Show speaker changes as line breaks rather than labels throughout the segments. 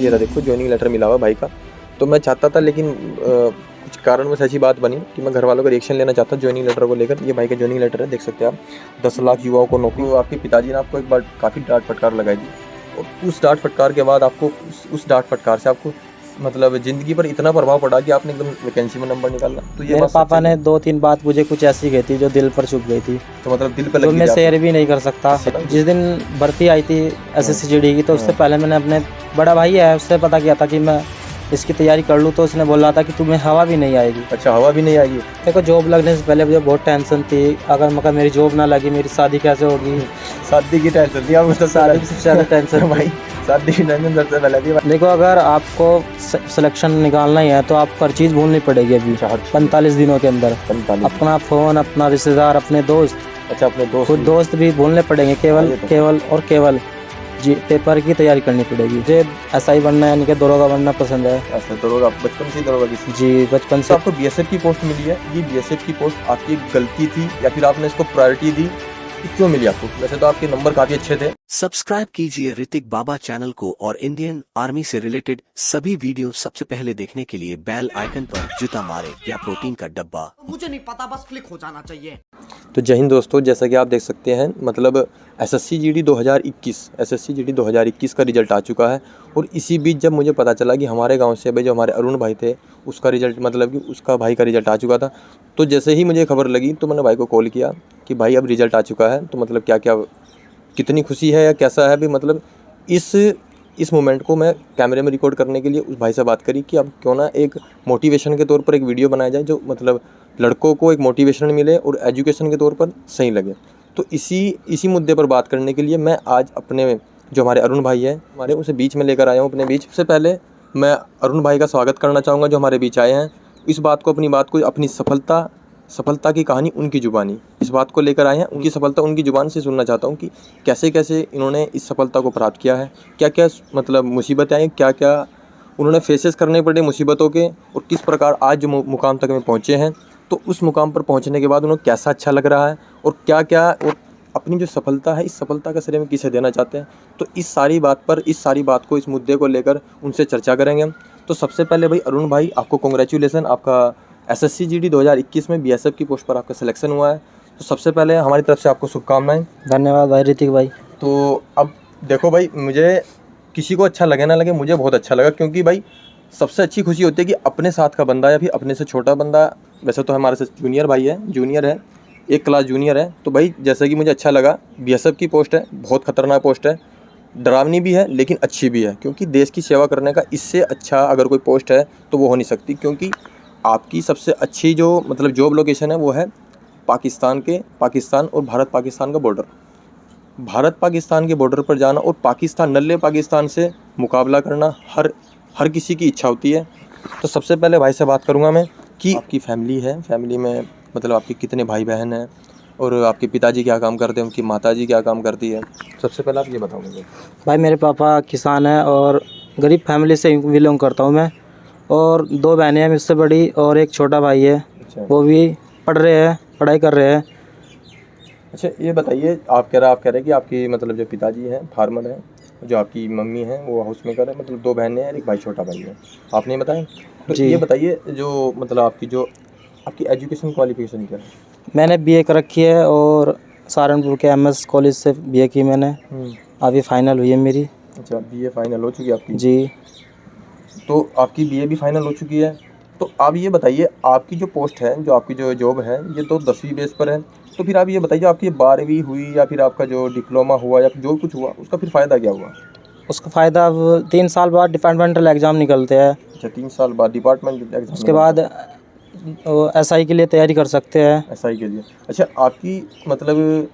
ये रहा देखो ज्वाइनिंग लेटर मिला हुआ भाई का। तो मैं चाहता था लेकिन कुछ कारण में ऐसी बात बनी कि मैं घर वालों का रिएक्शन लेना चाहता ज्वाइनिंग लेटर को लेकर। ये भाई का ज्वाइनिंग लेटर है, देख सकते हैं आप। 10 लाख युवाओं को नौकरी। तो आपके पिताजी ने आपको एक बार काफ़ी डांट फटकार लगाई थी, और उस डांट फटकार के बाद आपको उस डांट फटकार से आपको मतलब ज़िंदगी पर इतना प्रभाव पड़ा कि आपने एकदम वैकेंसी में नंबर निकालना। तो ये
मेरे पापा ने 2-3 बात मुझे कुछ ऐसी कही थी जो दिल पर चुभ गई थी,
तो मतलब दिल पे
जो
लगी
मैं
थी
शेयर भी नहीं कर सकता। जिस दिन भर्ती आई थी SSC GD की, तो उससे पहले मैंने अपने बड़ा भाई है उससे पता किया था कि मैं इसकी तैयारी कर लूँ, तो उसने बोला था कि तुम्हें हवा भी नहीं आएगी।
अच्छा, हवा भी नहीं आएगी।
देखो जॉब लगने से पहले मुझे बहुत टेंशन थी, अगर मेरी जॉब ना लगी मेरी शादी कैसे होगी।
शादी की टेंशन थी आपको?
शादी की सबसे ज़्यादा टेंशन
भाई शादी की टेंशन सबसे पहले थी।
देखो अगर आपको सिलेक्शन निकालना ही है तो आपको हर चीज़ भूलनी पड़ेगी अभी 45 दिनों के अंदर। अपना फ़ोन, अपना रिश्तेदार, अपने दोस्त।
अच्छा, अपने दोस्त?
खुद दोस्त भी भूलने पड़ेंगे। केवल जी पेपर की तैयारी करनी पड़ेगी। मुझे SI बनना यानी कि दरोगा बनना पसंद है।
अच्छा, दरोगा बचपन से ही दरोगा की?
जी बचपन से।
तो आपको BSF की पोस्ट मिली है, ये BSF की पोस्ट आपकी गलती थी या फिर आपने इसको प्रायोरिटी दी? क्यों मिली आपको? वैसे तो आपके नंबर काफी अच्छे थे।
सब्सक्राइब कीजिए ऋतिक बाबा चैनल को और इंडियन आर्मी से रिलेटेड सभी वीडियो सबसे पहले देखने के लिए बेल आइकन पर जूता मारे या प्रोटीन का डब्बा।
मुझे नहीं पता, बस क्लिक हो जाना चाहिए।
तो जय हिंद दोस्तों, जैसा कि आप देख सकते हैं मतलब SSC GD 2021 का रिजल्ट आ चुका है। और इसी बीच जब मुझे पता चला कि हमारे गांव से भाई जो हमारे अरुण भाई थे उसका रिजल्ट मतलब कि उसका भाई का रिजल्ट आ चुका था, तो जैसे ही मुझे खबर लगी तो मैंने भाई को कॉल किया कि भाई अब रिजल्ट आ चुका है, तो मतलब क्या क्या कितनी खुशी है या कैसा है भी। मतलब इस मोमेंट को मैं कैमरे में रिकॉर्ड करने के लिए उस भाई से बात करी कि अब क्यों ना एक मोटिवेशन के तौर पर एक वीडियो बनाया जाए जो मतलब लड़कों को एक मोटिवेशन मिले और एजुकेशन के तौर पर सही लगे। तो इसी मुद्दे पर बात करने के लिए मैं आज अपने जो हमारे अरुण भाई है हमारे उसे बीच में लेकर आया हूँ अपने बीच। सबसे पहले मैं अरुण भाई का स्वागत करना चाहूँगा जो हमारे बीच आए हैं। अपनी बात को अपनी सफलता की कहानी उनकी ज़ुबानी इस बात को लेकर आए हैं, उनकी सफलता उनकी ज़ुबान से सुनना चाहता हूँ कि कैसे कैसे इन्होंने इस सफलता को प्राप्त किया है, क्या क्या मतलब मुसीबतें आई, क्या क्या उन्होंने फेसेस करने पड़े मुसीबतों के, और किस प्रकार आज जो मुकाम तक में पहुँचे हैं, तो उस मुकाम पर पहुँचने के बाद उन्हें कैसा अच्छा लग रहा है, और क्या क्या और अपनी जो सफलता है इस सफलता का श्रेय में किसे देना चाहते हैं। तो इस सारी बात को इस मुद्दे को लेकर उनसे चर्चा करेंगे हम। तो सबसे पहले भाई अरुण भाई आपको कॉन्ग्रेचुलेसन, आपका SSC GD 2021 में BSF की पोस्ट पर आपका सिलेक्शन हुआ है। तो सबसे पहले हमारी तरफ से आपको शुभकामनाएं।
धन्यवाद भाई ऋतिक भाई।
तो अब देखो भाई, मुझे किसी को अच्छा लगे ना लगे, मुझे बहुत अच्छा लगा, क्योंकि भाई सबसे अच्छी खुशी होती है कि अपने साथ का बंदा या फिर अपने से छोटा बंदा, वैसे तो हमारे से जूनियर है, एक क्लास जूनियर है, तो भाई जैसे कि मुझे अच्छा लगा। BSF की पोस्ट है, बहुत ख़तरनाक पोस्ट है, डरावनी भी है लेकिन अच्छी भी है, क्योंकि देश की सेवा करने का इससे अच्छा अगर कोई पोस्ट है तो वो हो नहीं सकती। क्योंकि आपकी सबसे अच्छी जो मतलब जॉब लोकेशन है वो है पाकिस्तान और भारत पाकिस्तान का बॉर्डर। भारत पाकिस्तान के बॉर्डर पर जाना और नल्ले पाकिस्तान से मुकाबला करना हर किसी की इच्छा होती है। तो सबसे पहले भाई से बात करूंगा मैं कि आपकी फैमिली में मतलब आपके कितने भाई बहन हैं, और आपके पिताजी क्या काम करते हैं, उनकी माताजी क्या काम करती है। सबसे पहले आप ये बताओ मुझे।
भाई मेरे पापा किसान हैं और गरीब फैमिली से बिलोंग करता हूँ मैं, और 2 बहनें हैं मुझसे बड़ी और एक छोटा भाई है।
अच्छा।
वो भी पढ़ाई कर रहे हैं।
अच्छा, ये बताइए, आप कह रहे हैं कि आपकी मतलब जो पिताजी हैं फार्मर हैं, जो आपकी मम्मी हैं वो हाउस मेकर है, मतलब 2 बहनें हैं, एक भाई छोटा भाई है, आपने बताया। तो
जी।
ये बताइए जो मतलब आपकी एजुकेशन क्वालिफिकेशन क्या है?
मैंने BA कर रखी है और सहारनपुर के MS कॉलेज से BA की मैंने। अभी फाइनल हुई है मेरी।
अच्छा, BA फाइनल हो चुकी है आपकी?
जी।
तो आपकी BA भी फाइनल हो चुकी है। तो आप ये बताइए, आपकी जो पोस्ट है, जो आपकी जो जॉब है, ये तो 10वीं बेस पर है। तो फिर आप ये बताइए, आपकी 12वीं हुई या फिर आपका जो डिप्लोमा हुआ या जो कुछ हुआ, उसका फिर फ़ायदा क्या हुआ?
उसका फ़ायदा अब 3 साल बाद डिपार्टमेंटल एग्ज़ाम निकलते हैं।
अच्छा, 3 साल बाद डिपार्टमेंट एग्जाम।
उसके बाद SI के लिए तैयारी कर सकते हैं।
SI के लिए। अच्छा, आपकी मतलब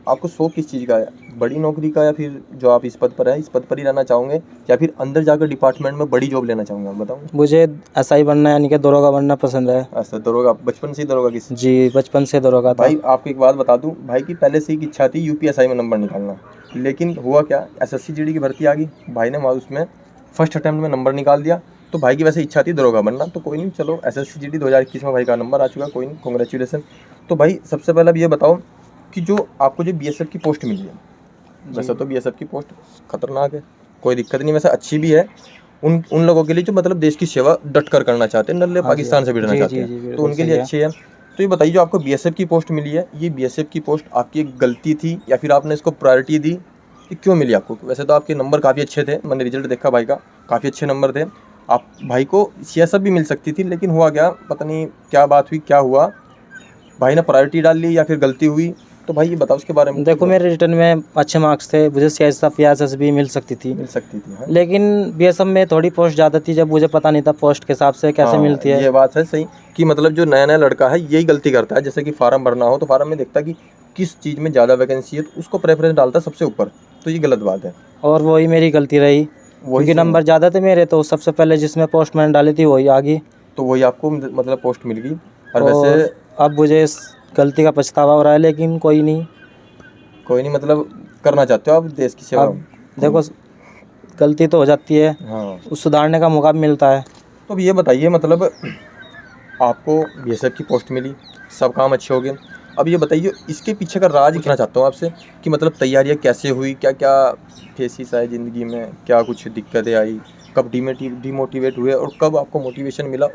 आपको शौक किस चीज़ का है? बड़ी नौकरी का, या फिर जो आप इस पद पर है इस पद पर ही रहना चाहोगे, या फिर अंदर जाकर डिपार्टमेंट में बड़ी जॉब लेना चाहोगे? आप बताओ।
मुझे SI बनना यानी कि दरोगा बनना पसंद है।
अच्छा, दरोगा बचपन से ही दरोगा की?
जी बचपन से दरोगा था।
भाई आपको एक बात बता दूं, भाई की पहले से ही इच्छा थी UPSI में नंबर निकालना, लेकिन हुआ क्या, SSC GD की भर्ती आ गई, भाई ने उसमें फर्स्ट अटैम्प्ट में नंबर निकाल दिया। तो भाई की वैसे इच्छा थी दरोगा बनना, तो कोई नहीं, चलो SSC GD 2021 में भाई का नंबर आ चुका, कोई नहीं, कॉन्ग्रेचुलेसन। तो भाई सबसे पहले अब ये बताओ कि जो आपको जो BSF की पोस्ट मिली है, वैसे तो BSF की पोस्ट खतरनाक है, कोई दिक्कत नहीं, वैसे अच्छी भी है, उन लोगों के लिए जो मतलब देश की सेवा डट कर करना चाहते हैं, नल्ले पाकिस्तान से भिड़ना
जी,
चाहते
जी,
हैं,
जी,
तो
बिल्कुल
उनके
सही
लिए
है।
अच्छे हैं। तो ये बताइए, जो आपको बीएसएफ की पोस्ट मिली है, ये बीएसएफ की पोस्ट आपकी एक गलती थी या फिर आपने इसको प्रायोरिटी दी, ये क्यों मिली आपको? वैसे तो आपके नंबर काफ़ी अच्छे थे, मैंने रिजल्ट देखा भाई का, काफ़ी अच्छे नंबर थे। आप भाई को सीएसएफ भी मिल सकती थी, लेकिन हुआ क्या, पता नहीं क्या बात हुई, क्या हुआ, भाई ने प्रायोरिटी डाल ली या फिर गलती हुई? तो भाई ये बताओ उसके बारे में।
देखो, मेरे रिटर्न में अच्छे मार्क्स थे, मुझे सीएसएफ या एसएसबी मिल सकती थी,
मिल सकती थी, हाँ।
लेकिन बीएसएफ में थोड़ी पोस्ट ज़्यादा थी, जब मुझे पता नहीं था पोस्ट के हिसाब से कैसे
हाँ,
मिलती है।
ये बात है सही कि मतलब जो नया नया लड़का है यही गलती करता है, जैसे कि फार्म भरना हो तो फार्म में देखता कि किस चीज़ में ज़्यादा वैकेंसी है, तो उसको प्रेफरेंस डालता है सबसे ऊपर, तो ये गलत बात है।
और वही मेरी गलती रही, क्योंकि नंबर ज़्यादा थे मेरे, तो सबसे पहले जिसमें पोस्ट मैंने डाली थी वही आ गई,
तो वही आपको मतलब पोस्ट मिल गई। और
और
वैसे
अब मुझे इस गलती का पछतावा हो रहा है, लेकिन कोई नहीं।
कोई नहीं, मतलब करना चाहते हो आप देश की सेवा?
अब देखो, गलती तो हो जाती है,
हाँ।
उस सुधारने का मौका भी मिलता है।
तो अब ये बताइए, मतलब आपको बीएसएफ की पोस्ट मिली, सब काम अच्छे हो गए, अब ये बताइए इसके पीछे का राज पूछना चाहता हूँ आपसे कि मतलब तैयारियाँ कैसे हुई, क्या क्या फेसिस आए ज़िंदगी में, क्या कुछ दिक्कतें आई, कब डिमोटिवेट हुए और कब आपको मोटिवेशन मिला,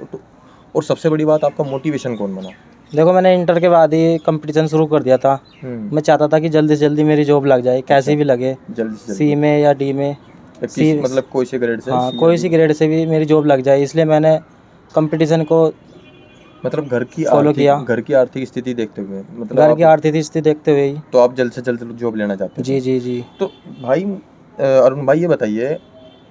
और सबसे बड़ी बात, आपका मोटिवेशन कौन बना?
देखो, मैंने इंटर के बाद ही कंपटीशन शुरू कर दिया था। मैं चाहता था कि जल्दी से जल्दी मेरी जॉब लग जाए, कैसे भी लगे,
जल्दी से
सी में या डी में, सी,
मतलब कोई से ग्रेड से?
हाँ, कोई सी ग्रेड से भी मेरी जॉब लग जाए, इसलिए मैंने कंपटीशन को
मतलब घर
फॉलो किया।
घर की आर्थिक स्थिति देखते हुए, मतलब
घर की आर्थिक स्थिति देखते हुए ही।
तो आप जल्द से जल्द जॉब लेना चाहते थे?
जी जी जी।
तो भाई अरुण भाई, ये बताइए,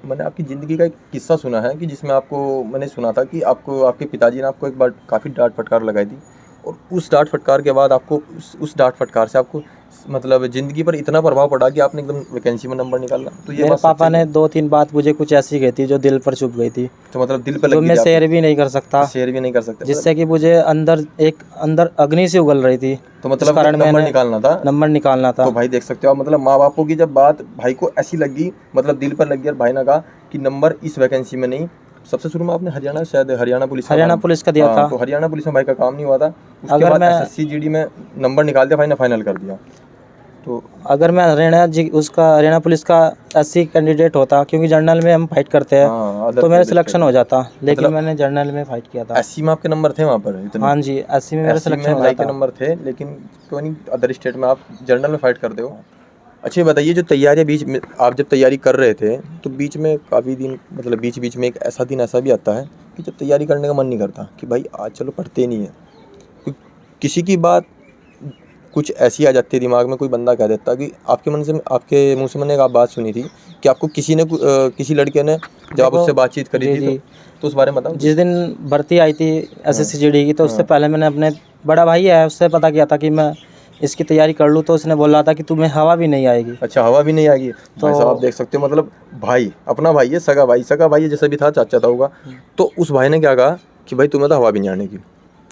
मैंने आपकी ज़िंदगी का एक किस्सा सुना है कि जिसमें आपको, मैंने सुना था कि आपको आपके पिताजी ने आपको एक बार काफ़ी डांट फटकार लगाई थी, और उस डांट फटकार के बाद आपको उस डांट फटकार से आपको मतलब ज़िंदगी पर इतना प्रभाव पड़ा कि आपने एकदम वैकेंसी में नंबर निकाला। तो ये
मेरे
बात
पापा
सच्चाई
ने
है?
2-3 बात मुझे कुछ ऐसी कही थी जो दिल पर चुभ गई थी,
तो मतलब दिल पे
जो
लग गई
मैं
थी आपको?
शेयर भी नहीं कर सकता,
शेयर भी नहीं कर सकते,
जिससे कि मुझे अंदर अग्नि से उगल रही थी।
तो मतलब
कारण
नंबर
मैंने
निकालना था।
नंबर निकालना था।
तो भाई देख सकते हो आप, मतलब माँ बापों की जब बात भाई को ऐसी लगी, मतलब दिल पर लग गई, और भाई ने कहा कि नंबर इस वैकेंसी में नहीं। सबसे शुरू में आपने हरियाणा पुलिस
का दिया था।
तो हरियाणा पुलिस में भाई का काम नहीं हुआ था, उसके
अगर
बाद
मैं
एसएससी जीडी में नंबर निकाल दिया भाई ने, फाइनल कर दिया। तो
अगर मैं हरियाणा पुलिस का एससी कैंडिडेट होता, क्योंकि जर्नल में हम फाइट करते हैं,
हाँ,
तो मेरा सिलेक्शन हो जाता, लेकिन
मतलब
मैंने जर्नल में फाइट किया था।
एससी में आपके नंबर थे वहाँ पर इतने?
हाँ जी, एससी में मेरा
एससी
सिलेक्शन
में
हो
भाई के
जाता।
नंबर थे, लेकिन कोई नहीं, अदर स्टेट में आप जर्नल में फाइट करते हो। अच्छा, ये बताइए, जो तैयारियाँ बीच में आप जब तैयारी कर रहे थे, तो बीच में काफ़ी दिन, मतलब बीच में एक ऐसा दिन ऐसा भी आता है कि जब तैयारी करने का मन नहीं करता कि भाई आज चलो पढ़ते नहीं है, किसी की बात कुछ ऐसी आ जाती है दिमाग में, कोई बंदा कह देता कि आपके मुंह से मैंने एक बात सुनी थी कि आपको किसी लड़के ने जब आप उससे बातचीत करी
जी,
थी,
जी।
तो उस बारे में बताओ।
जिस दिन भर्ती आई थी एसएससी जीडी की, तो उससे पहले मैंने अपने बड़ा भाई है उससे पता किया था कि मैं इसकी तैयारी कर लूँ, तो उसने बोला था कि तुम्हें हवा भी नहीं आएगी।
अच्छा, हवा भी नहीं आएगी? तो भाई साहब आप देख सकते हो, मतलब भाई अपना भाई है, सगा भाई है, जैसा भी था, चाचा था होगा, तो उस भाई ने क्या कहा कि भाई तुम्हें तो हवा भी नहीं आने की।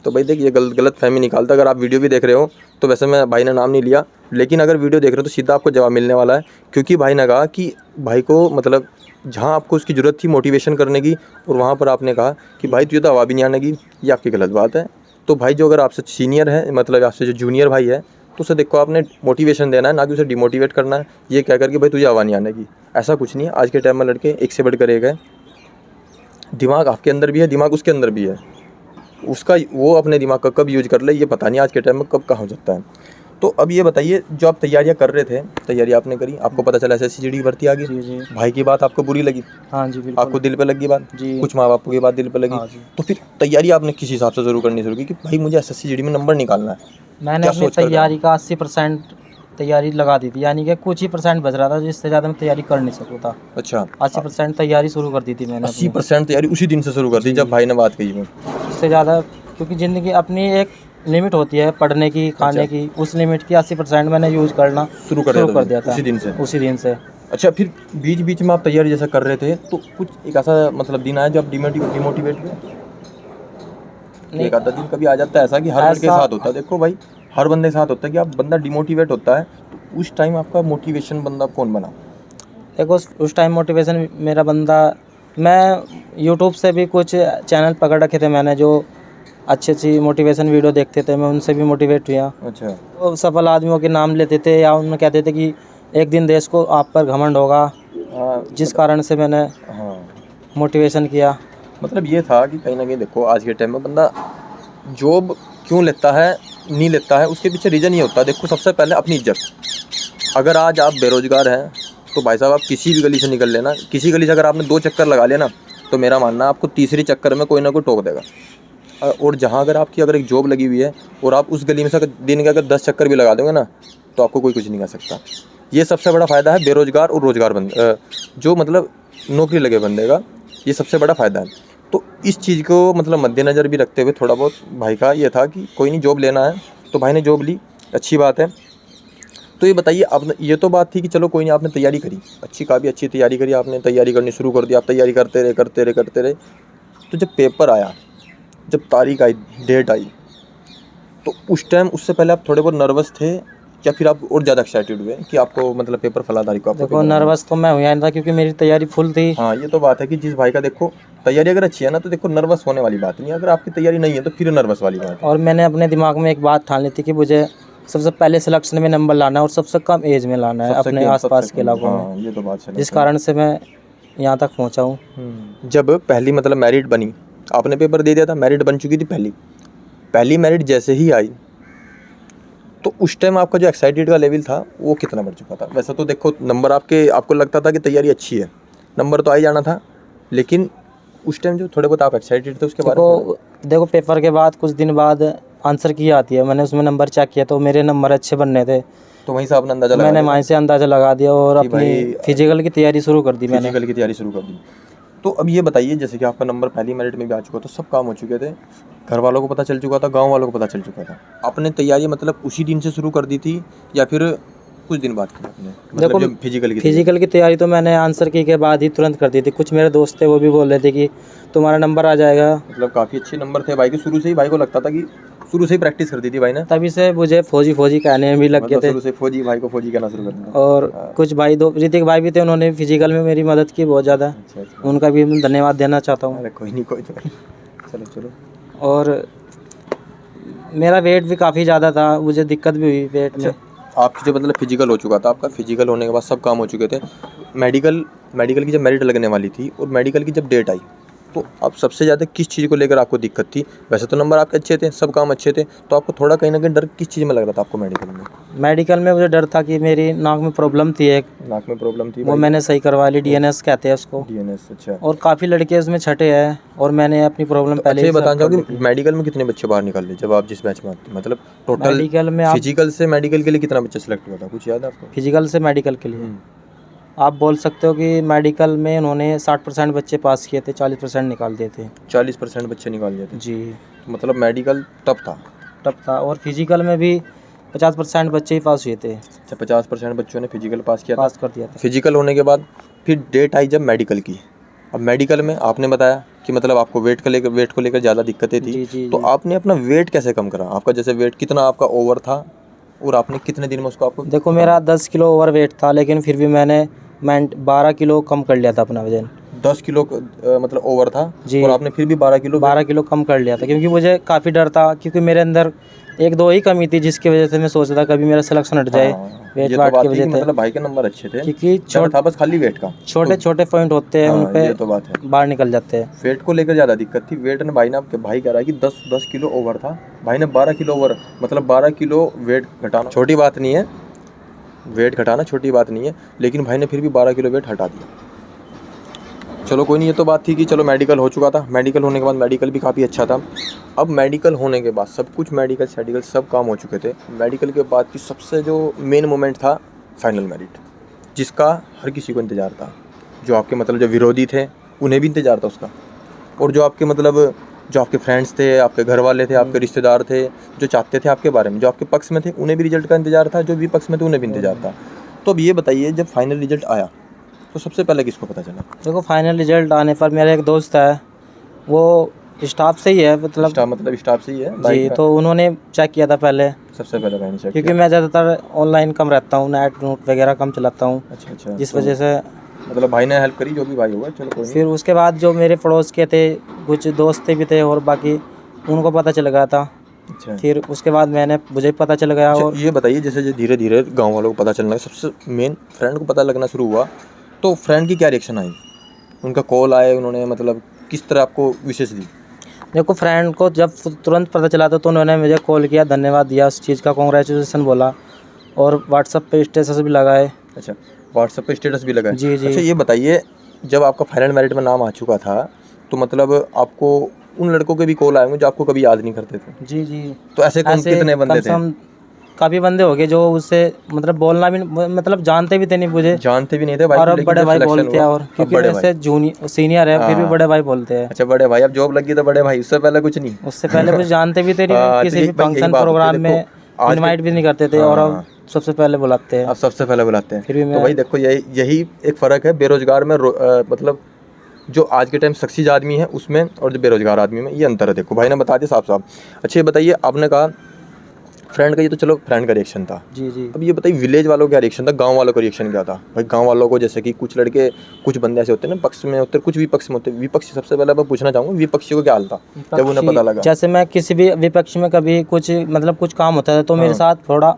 तो भाई देखिए, गलत फहमी निकालता। अगर आप वीडियो भी देख रहे हो, तो वैसे मैं भाई ने नाम नहीं लिया, लेकिन अगर वीडियो देख रहे हो तो सीधा आपको जवाब मिलने वाला है, क्योंकि भाई ने कहा कि भाई को मतलब जहाँ आपको उसकी ज़रूरत थी मोटिवेशन करने की, और वहाँ पर आपने कहा कि भाई तुझे तो हवा भी नहीं आने की, ये आपकी गलत बात है। तो भाई जो अगर आपसे सीनियर है, मतलब आपसे जो जूनियर भाई है, तो उसे देखो आपने मोटिवेशन देना है, ना कि उसे डिमोटिवेट करना है ये कह कर कि भाई तुझे हवा नहीं आने की। ऐसा कुछ नहीं है, आज के टाइम में लड़के एक से बढ़कर एक है, दिमाग आपके अंदर भी है, दिमाग उसके अंदर भी है, उसका वो अपने दिमाग का कब यूज कर ले ये पता नहीं आज के टाइम में कब कहाँ हो सकता है। तो अब ये बताइए, जो आप तैयारियां कर रहे थे, तैयारी आपने करी, आपको पता चला एसएससी जीडी की भर्ती आ गई,
जी जी।
भाई की बात आपको बुरी लगी,
हाँ जी, बिल्कुल।
आपको दिल पे लगी बात,
जी।
कुछ माँ बापों की बात दिल पे लगी,
हाँ जी।
तो फिर तैयारी आपने किस हिसाब से शुरू करनी शुरू की कि भाई मुझे एसएससी जीडी में नंबर निकालना है?
मैंने अपनी तैयारी का 80% तैयारी लगा दी थी, यानी कि कुछ ही % बच रहा था, जिससे ज़्यादा मैं तैयारी कर नहीं सकता था।
अच्छा,
80% तैयारी शुरू कर दी थी मैंने।
80% तैयारी उसी दिन से शुरू कर दी जब भाई ने बात कही?
उससे ज़्यादा, क्योंकि ज़िंदगी अपनी एक लिमिट होती है पढ़ने की, खाने की, उस लिमिट की 80% मैंने यूज़ करना शुरू कर दिया था उसी दिन से।
अच्छा, फिर बीच में आप तैयारी जैसा कर रहे थे, तो कुछ एक ऐसा मतलब दिन आया जब डिमोटिवेट हुए?
नहीं,
एक आधा दिन कभी आ जाता है ऐसा कि हर लड़के के साथ होता है, देखो भाई हर बंदे के साथ होता है कि आप बंदा डिमोटिवेट होता है, तो उस टाइम आपका मोटिवेशन बंदा कौन बना?
देखो, उस टाइम मोटिवेशन मेरा बंदा, मैं यूट्यूब से भी कुछ चैनल पकड़ रखे थे मैंने, जो अच्छी मोटिवेशन वीडियो देखते थे, मैं उनसे भी मोटिवेट हुआ।
अच्छा,
तो सफल आदमियों के नाम लेते थे, या उनमें कहते थे कि एक दिन देश को आप पर घमंड होगा,
हाँ,
जिस कारण से मैंने
हाँ,
मोटिवेशन किया।
मतलब ये था कि कहीं ना कहीं देखो आज के टाइम में बंदा जॉब क्यों लेता है नहीं लेता है, उसके पीछे रीज़न ये होता है। देखो सबसे पहले अपनी इज्जत। अगर आज आप बेरोजगार हैं तो भाई साहब आप किसी भी गली से निकल लेना, किसी गली से अगर आपने 2 चक्कर लगा लिया ना, तो मेरा मानना है आपको तीसरी चक्कर में कोई ना कोई टोक देगा। और जहाँ अगर आपकी अगर एक जॉब लगी हुई है और आप उस गली में से अगर दिन के अगर 10 चक्कर भी लगा दोगे ना, तो आपको कोई कुछ नहीं कर सकता। ये सबसे बड़ा फ़ायदा है बेरोजगार और रोजगार जो मतलब नौकरी लगे बंदे का, ये सबसे बड़ा फ़ायदा है। तो इस चीज़ को मतलब मद्देनज़र भी रखते हुए थोड़ा बहुत भाई का ये था कि कोई नहीं जॉब लेना है, तो भाई ने जॉब ली, अच्छी बात है। तो ये बताइए आपने, ये तो बात थी कि चलो कोई नहीं आपने तैयारी करी, काफ़ी अच्छी तैयारी करी आपने, तैयारी करनी शुरू कर दी, आप तैयारी करते रहे। तो जब पेपर आया, जब तारीख आई, डेट आई, तो उस टाइम उससे पहले आप थोड़े बहुत नर्वस थे या फिर आप और ज़्यादा एक्साइटेड हुए कि आपको मतलब पेपर फला तारीख को आपको
देखो
पेपर आना है?
नर्वस तो मैं हुआ नहीं था क्योंकि मेरी तैयारी फुल थी।
हाँ ये तो बात है कि जिस भाई का देखो तैयारी अगर अच्छी है ना, तो देखो नर्वस होने वाली बात नहीं है। अगर आपकी तैयारी नहीं है तो फिर नर्वस वाली बात है।
और मैंने अपने दिमाग में एक बात ठान ली थी कि मुझे सबसे पहले सिलेक्शन में नंबर लाना है और सबसे कम एज में लाना है अपने आसपास के इलाकों में,
हाँ ये तो बात सही है।
जिस कारण से मैं यहाँ तक पहुँचा हूँ।
जब पहली मतलब मेरिट बनी, आपने पेपर दे दिया था, मेरिट बन चुकी थी पहली मेरिट जैसे ही आई, तो उस टाइम आपका जो एक्साइटेड का लेवल था वो कितना बढ़ चुका था? वैसे तो देखो नंबर आपको लगता था कि तैयारी अच्छी है, नंबर तो आ ही जाना था, लेकिन उस टाइम जो थोड़े बहुत आप एक्साइटेड थे उसके बारे में
देखो पेपर के बाद कुछ दिन बाद आंसर की आती है, मैंने उसमें नंबर चेक किया तो मेरे नंबर अच्छे बनने थे,
तो वहीं से आपने अंदाजा लगा
मैंने
लिया
वहीं से अंदाज़ा लगा दिया और
कि
अपनी
भाई
फिजिकल की तैयारी शुरू कर दी मैंने।
फिजिकल की तैयारी शुरू कर दी। तो अब ये बताइए, जैसे कि आपका नंबर पहली मेरिट में भी आ चुका, तो सब काम हो चुके थे, घर वालों को पता चल चुका था, गांव वालों को पता चल चुका था, आपने तैयारी मतलब उसी दिन से शुरू कर दी थी या फिर कुछ दिन बाद की आपने?
देखो
मतलब
फिजिकल की तैयारी तो मैंने आंसर की के बाद ही तुरंत कर दी थी। कुछ मेरे दोस्त थे वो भी बोल रहे थे कि तुम्हारा नंबर आ जाएगा,
मतलब काफ़ी अच्छे नंबर थे भाई के, शुरू से ही भाई को लगता था कि शुरू से ही प्रैक्टिस कर दी थी भाई ने,
तभी से मुझे फौजी कहने भी लग गए
मतलब
थे।
शुरू से फौजी भाई को फौजी कहना शुरू कर दिया।
और कुछ भाई दो ऋतिक भाई भी थे, उन्होंने फिजिकल में मेरी मदद की बहुत ज़्यादा,
अच्छा।
उनका भी मैं धन्यवाद देना चाहता हूँ।
अरे कोई नहीं चलो।
और मेरा वेट भी काफ़ी ज़्यादा था, मुझे दिक्कत भी हुई वेट में।
आपकी जो मतलब फिजिकल हो चुका था, आपका फिजिकल होने के बाद सब काम हो चुके थे, मेडिकल की जब मेरिट लगने वाली थी और मेडिकल की जब डेट आई, तो आप सबसे ज़्यादा किस चीज़ को लेकर आपको दिक्कत थी? वैसे तो नंबर आपके अच्छे थे, सब काम अच्छे थे, तो आपको थोड़ा कहीं ना कहीं डर किस चीज़ में लग रहा था आपको मेडिकल में?
मेडिकल में मुझे डर था कि मेरी नाक में प्रॉब्लम थी एक,
नाक में प्रॉब्लम थी
वो मैंने सही करवा ली, DNS कहते हैं उसको।
DNS, अच्छा।
और काफ़ी लड़के उसमें छठे हैं और मैंने अपनी प्रॉब्लम
तो
पहले
अच्छा ये
ही
बताना
solve कर
चाहोगे
ली थी।
मेडिकल में कितने बच्चे बाहर निकाल लिए जब आप जिस बैच में आते, मतलब टोटल
मेडिकल में आप
फिजिकल से मेडिकल के लिए कितना बच्चा सेलेक्ट हुआ था, कुछ याद है आपको?
फिजिकल से मेडिकल के लिए आप बोल सकते हो कि मेडिकल में उन्होंने 60% बच्चे पास किए थे, 40% निकाल दिए थे।
40% बच्चे निकाल लिए थे,
जी
तो मतलब मेडिकल टफ था।
टफ था। और फिजिकल में भी 50% बच्चे ही पास हुए थे,
अच्छा 50% बच्चों ने फिजिकल पास किया था।
पास कर दिया था।
फिजिकल होने के बाद फिर डेट आई जब मेडिकल की। अब मेडिकल में आपने बताया कि मतलब आपको वेट को लेकर ज़्यादा दिक्कतें थी,
जी
तो आपने अपना वेट कैसे कम करा? आपका जैसे वेट कितना आपका ओवर था और आपने कितने दिन में उसको आपको?
देखो मेरा 10 किलो ओवर वेट था, लेकिन फिर भी मैं 12 किलो कम कर लिया था अपना वजन।
10 किलो मतलब ओवर था
जी।
और आपने फिर भी 12 किलो
कम कर लिया था, क्योंकि मुझे काफ़ी डर था, क्योंकि मेरे अंदर 1-2 ही कमी थी जिसकी वजह से मैं सोचता था कभी मेरा सिलेक्शन हट जाए। वेट
ये तो
वाट
बात
की
थी
वजह
कि
से,
मतलब भाई के नंबर अच्छे थे,
क्योंकि
डर था बस खाली वेट का।
छोटे पॉइंट होते हैं उन पे
ये तो बात है,
बाहर निकल जाते हैं।
वेट को लेकर ज़्यादा दिक्कत थी। वेट ने भाई कह रहा है कि 10 किलो ओवर था, भाई ने 12 किलो ओवर, मतलब 12 किलो वेट घटाना छोटी बात नहीं है, वेट घटाना छोटी बात नहीं है, लेकिन भाई ने फिर भी 12 किलो वेट हटा दिया। चलो कोई नहीं, ये तो बात थी कि चलो मेडिकल हो चुका था, मेडिकल होने के बाद मेडिकल भी काफ़ी अच्छा था। अब मेडिकल होने के बाद सब कुछ मेडिकल सब काम हो चुके थे, मेडिकल के बाद की सबसे जो मेन मोमेंट था फाइनल मेरिट, जिसका हर किसी को इंतज़ार था। जो आपके मतलब जो विरोधी थे उन्हें भी इंतज़ार था उसका, और जो आपके मतलब जो आपके फ्रेंड्स थे, आपके घर वाले थे, आपके रिश्तेदार थे, जो चाहते थे आपके बारे में, जो आपके पक्ष में थे उन्हें भी रिजल्ट का इंतज़ार था, जो विपक्ष में थे उन्हें भी इंतज़ार था। तो अब ये बताइए जब फाइनल रिजल्ट आया तो सबसे पहले किसको पता चला?
देखो फाइनल रिजल्ट आने पर मेरा एक दोस्त है, वो स्टाफ से ही है, मतलब
स्टाफ से ही है
जी, तो उन्होंने चेक किया था पहले,
सबसे पहले मैंने चेक
क्योंकि मैं ज़्यादातर ऑनलाइन कम रहता हूँ, नेट नोट वगैरह कम चलाता हूँ,
अच्छा
जिस वजह से
मतलब भाई ने हेल्प करी, जो भी भाई होगा। चलो कोई नहीं।
फिर उसके बाद जो मेरे पड़ोस के थे, कुछ दोस्त भी थे और बाकी उनको पता चल गया था।
अच्छा
फिर उसके बाद मुझे पता चल गया। और
ये बताइए जैसे धीरे धीरे गांव वालों को पता चलना, सबसे मेन फ्रेंड को पता लगना शुरू हुआ, तो फ्रेंड की क्या रिएक्शन आई? उनका कॉल आए, उन्होंने मतलब किस तरह आपको विशेष दी?
देखो फ्रेंड को जब तुरंत पता चला था तो उन्होंने मुझे कॉल किया, धन्यवाद दिया उस चीज़ का, कॉन्ग्रेचुलेसन बोला और व्हाट्सअप पे स्टेटस भी लगाए।
अच्छा, व्हाट्सएप पे स्टेटस भी लगा है।
जी, जी।
अच्छा ये बताइए, जब आपका फाइनल मेरिट में नाम आ चुका था, तो मतलब आपको उन लड़कों के भी कॉल आए होंगे जो आपको कभी याद नहीं करते थे?
जी, जी।
तो ऐसे कौन कितने बंदे
कम से
थे?
कम काफ़ी बंदे हो गए जो उससे मतलब बोलना भी मतलब जानते भी थे नहीं मुझे,
जानते भी नहीं थे भाई
और
को,
अब
लेकिन
बड़े
जब
भाई
सिलेक्शन
बोलते हैं,
हुआ,
और
अब
क्योंकि
बड़े
मेरे से जूनियर सीनियर है फिर भी
हाँ।
बड़े भाई बोलते हैं।
अच्छा बड़े भाई, अब जॉब लगी तो बड़े भाई, उससे पहले कुछ नहीं?
उससे पहले कुछ जानते भी थे नहीं,
हाँ, तो
किसी भी
भाई यही
फंक्शन
बात होती है,
प्रोग्राम
देखो
में
आज
इनवाइट
के,
भी नहीं करते थे, और अब
हाँ,
सबसे पहले बुलाते हैं।
अब सबसे पहले बुलाते हैं।
फिर भी
तो
मैं
भाई देखो यही यही एक फ़र्क है बेरोजगार में, मतलब जो आज के टाइम सक्सेस आदमी है उसमें और जो बेरोजगार आदमी में, ये अंतर है। देखो भाई ने बता दिया साफ साफ। अच्छा ये बताइए, आपने कहा फ्रेंड का, ये तो चलो फ्रेंड का रिएक्शन था।
जी, जी।
अब ये बताइए विलेज वालों का रिएक्शन था, गांव वालों का रिएक्शन क्या था? भाई गांव वालों को, जैसे कि कुछ लड़के, कुछ बंदे ऐसे होते हैं ना, पक्ष में होते हैं, कुछ विपक्ष में होते हैं। विपक्षी, सबसे पहले मैं पूछना चाहूँगा विपक्षी को क्या हाल था जब उन्हें पता लगा?
जैसे मैं किसी भी विपक्ष में कभी कुछ मतलब कुछ काम होता था तो मेरे
हाँ।
साथ थोड़ा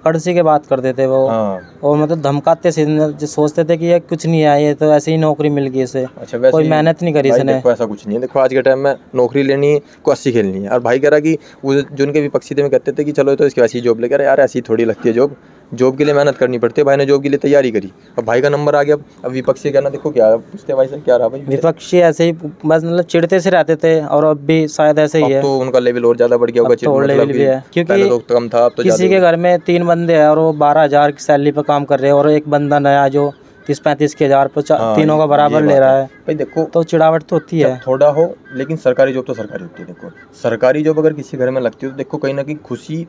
कड़सी के बात करते थे वो,
हाँ।
और मतलब धमकाते से, जो सोचते थे कि ये कुछ नहीं है, ये तो ऐसे ही नौकरी मिल गई इसे,
अच्छा वैसे
कोई मेहनत नहीं करी
भाई
इसने।
देखो ऐसा कुछ नहीं है। देखो आज के टाइम में नौकरी लेनी है, को 80 खेलनी है। और भाई कह रहा कि वो जो उनके विपक्षी थे, में कहते थे कि चलो तो इसकी वैसी जॉब लेकर, अरे यार ऐसी थोड़ी लगती है जॉब, जॉब के लिए मेहनत करनी पड़ती है। भाई ने जॉब के लिए तैयारी करी, अब भाई का नंबर आ गया। अब विपक्षी कहना, देखो क्या पूछते भाई से, क्या रहा भाई?
विपक्षी ऐसे ही बस मतलब चिढ़ते से रहते थे, और अब भी शायद ऐसे ही
अब
है।
तो उनका लेवल और ज़्यादा बढ़ गया होगा,
अब तो
मतलब
लेवल भी
कि
है,
पहले तो
क्योंकि
कम था, अब तो
किसी
ज़्यादा
के
हो गया।
घर में 3 बंदे हैं और वो 12,000 की सैलरी पर काम कर रहे हैं, और एक बंदा नया जो 30-35 के हज़ार पर
हाँ,
तीनों का
ये
बराबर ले
बात
रहा है,
भाई देखो,
तो चिढ़ावट तो होती है।
जब थोड़ा हो, लेकिन सरकारी जॉब तो सरकारी होती है। देखो सरकारी जॉब अगर किसी घर में लगती है तो देखो कहीं ना कहीं खुशी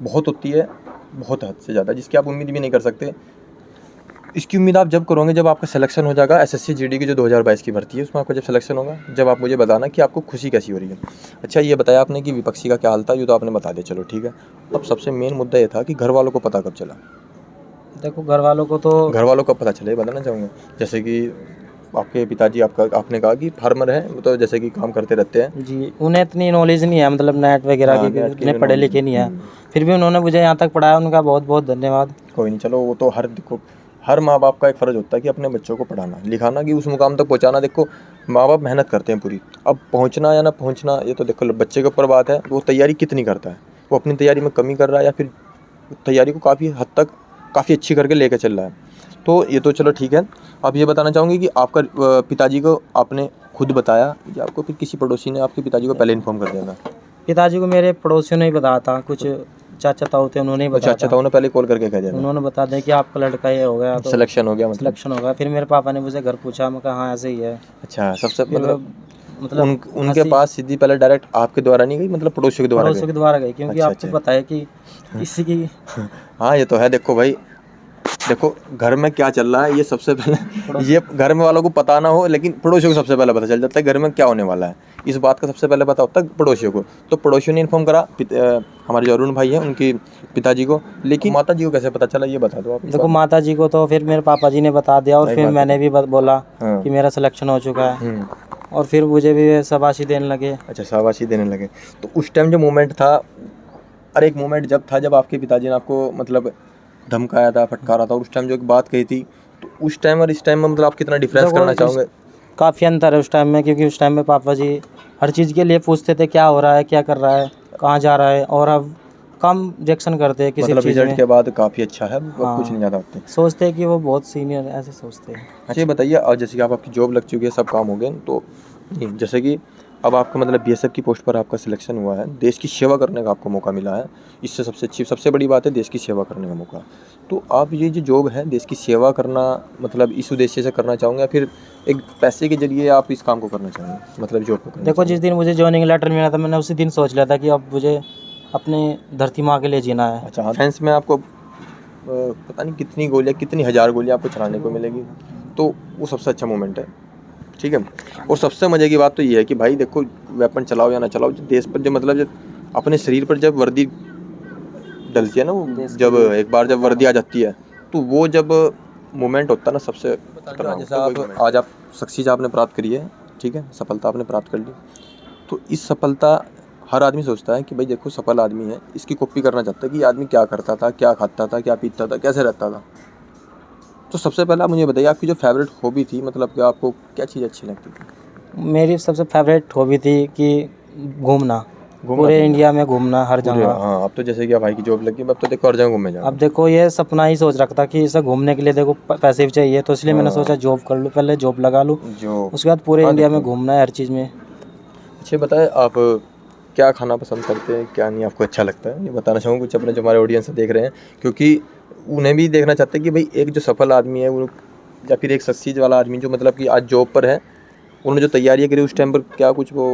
बहुत होती है, बहुत हद से ज़्यादा, जिसकी आप उम्मीद भी नहीं कर सकते। इसकी उम्मीद आप जब करोगे जब आपका सिलेक्शन हो जाएगा एसएससी जीडी की जो 2022 की भर्ती है, उसमें आपका जब सिलेक्शन होगा, जब आप मुझे बताना कि आपको खुशी कैसी हो रही है। अच्छा ये बताया आपने कि विपक्षी का क्या हाल था, ये तो आपने बता दिया, चलो ठीक है। अब सबसे मेन मुद्दा ये था कि घर वालों को पता कब चला?
देखो घर वालों को तो
घर वालों को पता चला ये बताना चाहूँगा। जैसे कि आपके पिताजी, आपने कहा कि फार्मर हैं, वो तो जैसे कि काम करते रहते हैं।
जी, उन्हें इतनी नॉलेज नहीं है, मतलब नेट वगैरह
हाँ,
की,
नेट की
इतने पढ़े लिखे नहीं है, फिर भी उन्होंने मुझे यहाँ तक पढ़ाया, उनका बहुत बहुत धन्यवाद।
कोई नहीं, चलो वो तो हर, देखो हर माँ बाप का एक फ़र्ज़ होता है कि अपने बच्चों को पढ़ाना लिखाना, कि उस मुकाम तक पहुँचाना। देखो माँ बाप मेहनत करते हैं पूरी, अब पहुँचना या ना पहुँचना ये तो देखो बच्चे के ऊपर बात है, वो तैयारी कितनी करता है, वो अपनी तैयारी में कमी कर रहा है या फिर तैयारी को काफ़ी हद तक काफ़ी अच्छी करके लेकर चल रहा है। तो ये तो चलो ठीक है। आप ये बताना चाहूँगी कि आपका पिताजी को आपने खुद बताया या आपको फिर किसी पड़ोसी ने आपके पिताजी को पहले इन्फॉर्म कर दिया था?
पिताजी को मेरे पड़ोसियों ने ही बताया था, कुछ चाचा ताऊ थे उन्होंने ही
अच्छा
बताया
अच्छा,
था।
तो उन्होंने पहले कॉल करके कह दिया था
उन्होंने बता दिया कि आपका लड़का ये हो गया, तो
सिलेक्शन हो गया मतलब?
सिलेक्शन होगा। फिर मेरे पापा ने मुझे घर पूछा, मैं कहा हाँ ऐसे ही है।
अच्छा, सबसे
फिर मतलब
उनके
हंसी-
पास सीधी पहले डायरेक्ट आपके द्वारा नहीं गई, मतलब पड़ोसियों के द्वारा
पड़ोसियों
गई?
के द्वारा गई, क्योंकि
अच्छा,
आपको
अच्छा।
पता है कि किसी की
हाँ ये तो है। देखो भाई, देखो घर में क्या चल रहा है ये सबसे पहले, ये घर में वालों को पता ना हो, लेकिन पड़ोसियों को सबसे पहले पता चल जाता है घर में क्या होने वाला है, इस बात का सबसे पहले पता होता है पड़ोसियों को। तो पड़ोसियों ने इन्फॉर्म करा हमारे जो अरुण भाई हैं उनकी पिताजी को, लेकिन माता जी को कैसे पता चला ये बता दो आप।
देखो माता जी को तो फिर मेरे पापा जी ने बता दिया, और
नहीं,
फिर
बात
मैंने भी बोला
हाँ।
कि मेरा सिलेक्शन हो चुका है,
हम्म।
और फिर मुझे भी शाबाशी देने लगे।
अच्छा, शाबाशी देने लगे। तो उस टाइम जो मोमेंट था, और एक मोमेंट जब था जब आपके पिताजी ने आपको मतलब धमकाया था, फटकारा था, और उस टाइम जो एक बात कही थी, तो उस टाइम और इस टाइम में मतलब आप कितना डिफरेंस
देखो,
करना चाहोगे?
काफ़ी अंतर है उस टाइम में, क्योंकि उस टाइम में पापा जी हर चीज़ के लिए पूछते थे क्या हो रहा है, क्या कर रहा है, कहाँ जा रहा है, और अब कम रिएक्शन करते हैं किसी
मतलब
चीज़
रिजल्ट
में।
के बाद काफ़ी अच्छा है, अब
हाँ।
कुछ नहीं ज़्यादा होते।
सोचते हैं कि वो बहुत सीनियर है, ऐसे सोचते हैं।
अच्छा ये बताइए, और जैसे कि आपकी जॉब लग चुकी है, सब काम हो गए, तो जैसे कि अब आपका मतलब बीएसएफ की पोस्ट पर आपका सिलेक्शन हुआ है, देश की सेवा करने का आपको मौका मिला है, इससे सबसे अच्छी सबसे बड़ी बात है देश की सेवा करने का मौका। तो आप ये जो जॉब है देश की सेवा करना, मतलब इस उद्देश्य से करना चाहोगे या फिर एक पैसे के जरिए आप इस काम को करना चाहेंगे, मतलब जॉब को करना
देखो जिस दिन मुझे जॉइनिंग लेटर मिला था, मैंने उसी दिन सोच लिया था कि अब मुझे अपने धरती माँ के लिए जीना है।
अच्छा हाँ, फैंस में आपको पता नहीं कितनी गोलियाँ, कितनी हज़ार गोलियाँ आपको चलाने को मिलेगी, तो वो सबसे अच्छा मोमेंट है, ठीक है। और सबसे मज़े की बात तो ये है कि भाई देखो वेपन चलाओ या ना चलाओ, जो देश पर जो मतलब जब अपने शरीर पर जब वर्दी डलती है ना, वो जब एक बार जब वर्दी आ जाती है, तो वो जब मोमेंट होता है ना सबसे खतरनाक। जैसे आज आप सक्सेस आपने प्राप्त करी है, ठीक है, सफलता आपने प्राप्त कर ली, तो इस सफलता हर आदमी सोचता है कि भाई देखो सफल आदमी है, इसकी कॉपी करना चाहता है कि ये आदमी क्या करता था, क्या खाता था, क्या पीता था, कैसे रहता था, तो सबसे पहले आप मुझे बताइए आपकी जो फेवरेट हॉबी थी, मतलब कि आपको क्या चीज़ अच्छी लगती थी?
मेरी सबसे फेवरेट हॉबी थी कि घूमना,
घूमना
पूरे
फिरना।
इंडिया में घूमना हर
पूरे,
जगह।
हाँ, अब तो जैसे कि आप भाई की जॉब लगी, अब तो देखो हर जगह घूमने
अब
जाओ।
देखो ये सपना ही सोच रखा था कि इसे घूमने के लिए देखो पैसे भी चाहिए, तो इसलिए मैंने सोचा जॉब कर लूँ, पहले जॉब लगा लूँ,
जो
उसके बाद पूरे
हाँ
इंडिया में
देखो,
घूमना है हर चीज़ में।
अच्छा बताए आप क्या खाना पसंद करते हैं, क्या नहीं आपको अच्छा लगता है, ये बताना चाहूँगा कुछ अपने जो हमारे ऑडियंस देख रहे हैं, क्योंकि उन्हें भी देखना चाहते हैं कि भाई एक जो सफल आदमी है वो, या फिर एक सक्सीज वाला आदमी जो मतलब कि आज जॉब पर है, उन्होंने जो तैयारियाँ करी उस टाइम पर क्या कुछ वो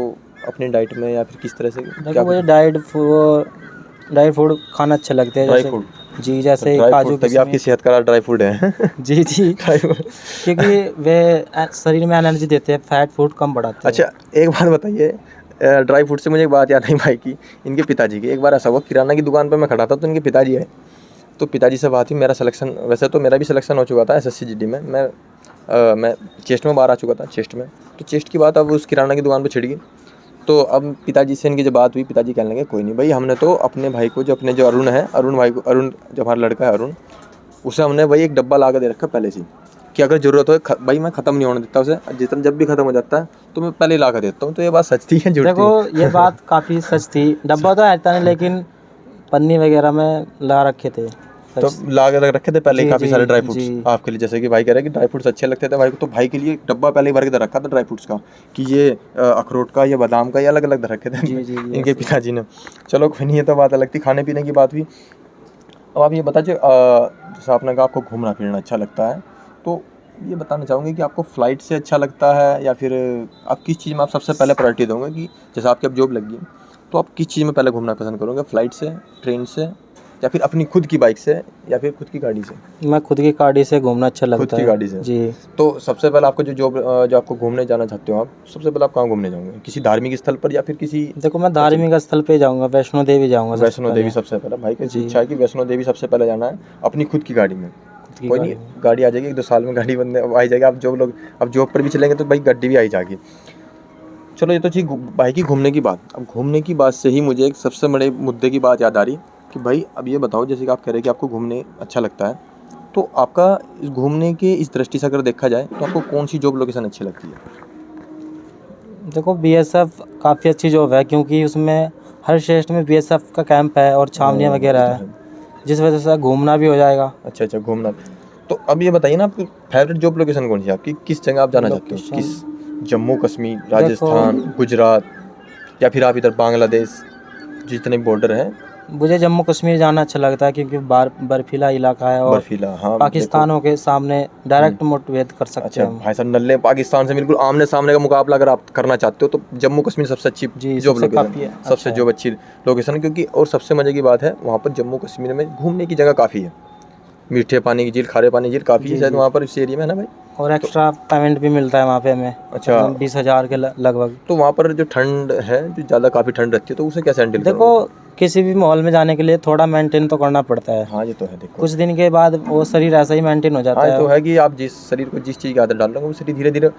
अपनी डाइट में या फिर किस तरह से
देखो
क्या
मुझे
कुछ
ड्राई फूड खाना अच्छे लगते हैं,
ड्राई
जैसे
फूड,
जी,
तो
जैसे
ड्राई
काजू
फूड तभी आपकी
किशमिश।
सेहत का राज ड्राई फूड है।
जी जी,
ड्राई फूड।
क्योंकि वे शरीर में एनर्जी देते हैं, फैट फूड कम बढ़ाते हैं।
अच्छा एक बात बताइए, ड्राई फूड से मुझे एक बात याद आई भाई की, इनके पिताजी की। एक बार ऐसा हुआ किराना की दुकान पर मैं खड़ा था, तो इनके पिताजी आए, तो पिताजी से बात हुई, मेरा सिलेक्शन, वैसे तो मेरा भी सिलेक्शन हो चुका था एसएससी जीडी में, मैं चेस्ट में बाहर आ चुका था, चेस्ट में, तो चेस्ट की बात अब उस किराना की दुकान पर छिड़ गई। तो अब पिताजी से इनकी जब बात हुई, पिताजी कहने लगे कोई नहीं भाई, हमने तो अपने भाई को, जो अपने जो अरुण है, अरुण भाई को, अरुण जो हमारा लड़का है अरुण, उसे हमने भाई एक डब्बा ला के दे रखा पहले से ही, कि अगर ज़रूरत हो भाई मैं ख़त्म नहीं होने देता उसे, जितना जब भी ख़त्म हो जाता है तो मैं पहले ला कर देता हूँ। तो ये बात सच थी या झूठ थी?
देखो ये बात काफ़ी सच थी, डब्बा तो आता नहीं, लेकिन पन्नी वगैरह में ला रखे थे।
तो ला के रखे थे पहले ही
जी
काफ़ी
जी
सारे ड्राई फ्रूट्स
जी
आपके लिए, जैसे कि भाई कह रहे हैं कि ड्राई फ्रूट्स अच्छे लगते थे भाई को, तो भाई के लिए डब्बा पहले ही भर के दे रखा था ड्राई फ्रूट्स का, कि ये अखरोट का, ये बादाम का, ये अलग अलग दे रखे थे
जी जी जी,
इनके
ऐसे।
पिताजी ने। चलो कोई नहीं, ये तो बात अलग थी, खाने पीने की बात हुई। अब आप ये बताइए, जैसे आपने कहा आपको घूमना फिरना अच्छा लगता है, तो ये बताना चाहूँगी कि आपको फ़्लाइट से अच्छा लगता है, या फिर आप किस चीज़ में आप सबसे पहले प्रायोरिटी दोगे, कि जैसे आपकी अब जॉब लगी है तो आप किस चीज़ में पहले घूमना पसंद करोगे, फ़्लाइट से, ट्रेन से, या फिर अपनी खुद की बाइक से, या फिर खुद की गाड़ी से?
मैं खुद की गाड़ी से घूमना अच्छा
खुद
लगता
की
है
गाड़ी से।
जी।
तो सबसे पहले आपको जो आपको घूमने जाना चाहते हो आप, सबसे पहले आप कहाँ घूमने जाओगे, किसी धार्मिक स्थल पर या फिर किसी?
देखो मैं धार्मिक स्थल पे जाऊंगा, वैष्णो देवी जाऊंगा सबसे
वैष्णो देवी
पहले।
सबसे पहले, भाई की
जी,
इच्छा है कि वैष्णो देवी सबसे पहले जाना है अपनी खुद की गाड़ी में।
खुद की
कोई
गाड़ी
नहीं,
में।
गाड़ी आ जाएगी, 1-2 साल में गाड़ी बनने आई जाएगी, आप जो लोग अब जॉब पर भी चलेंगे तो भाई गाड़ी भी आई जाएगी। चलो ये तो थी भाई की घूमने की बात। अब घूमने की बात से ही मुझे एक सबसे बड़े मुद्दे की बात याद आ रही, कि भाई अब ये बताओ, जैसे कि आप कह रहे हैं कि आपको घूमने अच्छा लगता है, तो आपका इस घूमने के इस दृष्टि से अगर देखा जाए तो आपको कौन सी जॉब लोकेशन अच्छी लगती है?
देखो बीएसएफ काफ़ी अच्छी जॉब है, क्योंकि उसमें हर स्टेट में बीएसएफ का कैंप है और छावनियाँ वगैरह
ये तो
है, जिस वजह से घूमना भी हो जाएगा।
अच्छा अच्छा, घूमना। तो अब ये बताइए ना, आपकी फेवरेट जॉब लोकेशन कौन सी है आपकी, किस जगह आप जाना चाहते हो,
लोकेशन
किस, जम्मू कश्मीर,
देखो
राजस्थान, गुजरात, या फिर आप इधर बांग्लादेश, जितने बॉर्डर हैं?
मुझे जम्मू कश्मीर जाना अच्छा लगता है, क्योंकि बर्फीला इलाका है और
बर्फीला, हाँ
पाकिस्तानों के सामने डायरेक्ट मोटिवेट कर सकते
अच्छा
हैं हम।
भाई साहब, नल्ले पाकिस्तान से बिल्कुल आमने सामने का मुकाबला अगर आप करना चाहते हो तो जम्मू कश्मीर सबसे अच्छी
जी,
जॉब
सबसे
लोकेशन,
काफ़ी
सबसे
अच्छा है।
जॉब अच्छी लोकेशन है, क्योंकि और सबसे मज़े की बात है वहाँ पर जम्मू कश्मीर में घूमने की जगह काफ़ी है, मीठे पानी की झील, खारे पानी की झील काफ़ी है
जी
शायद
जी,
वहाँ पर इस एरिया में, है ना भाई?
और एक्स्ट्रा पेमेंट भी मिलता है वहाँ पे हमें,
अच्छा।
मतलब 20,000 के लगभग।
तो वहाँ पर जो ठंड है, जो ज़्यादा काफ़ी ठंड रहती है, तो उसे कैसे हैंडल
देखो
करोगे?
किसी भी माहौल में जाने के लिए थोड़ा मेंटेन तो करना पड़ता है,
हाँ ये तो है, देखो
कुछ दिन के बाद वो शरीर ऐसा ही मेंटेन हो
हाँ
जाता
ये तो
है।
है कि आप जिस शरीर को जिस चीज़ की आदत डाल रहे हो वो शरीर धीरे धीरे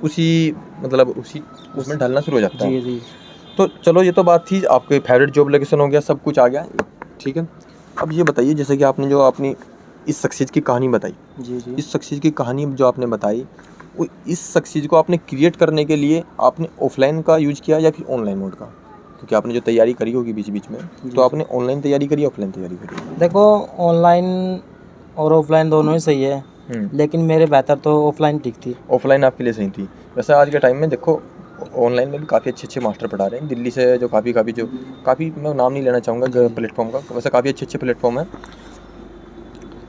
उसी, मतलब उसी उसमें ढलना शुरू हो जाता है।
जी जी,
तो चलो ये तो बात थी, आपके फेवरेट जॉब लोकेशन हो गया, सब कुछ आ गया, ठीक है। अब ये बताइए, जैसे कि आपने जो अपनी इस सक्सेस की कहानी बताई,
जी जी,
इस सक्सेस की कहानी जो आपने बताई, वो इस सक्सेस को आपने क्रिएट करने के लिए आपने ऑफलाइन का यूज किया या फिर ऑनलाइन मोड का? क्योंकि आपने जो तैयारी करी होगी बीच बीच में, तो आपने ऑनलाइन तैयारी करी, ऑफलाइन तैयारी करी?
देखो ऑनलाइन और ऑफलाइन दोनों ही सही है, लेकिन मेरे बेहतर तो ऑफलाइन ठीक थी।
ऑफलाइन आपके लिए सही थी। वैसे आज के टाइम में देखो ऑनलाइन में भी काफ़ी अच्छे अच्छे मास्टर पढ़ा रहे हैं दिल्ली से, जो काफ़ी मैं नाम नहीं लेना चाहूँगा प्लेटफॉर्म का, वैसे काफ़ी अच्छे अच्छे प्लेटफॉर्म है।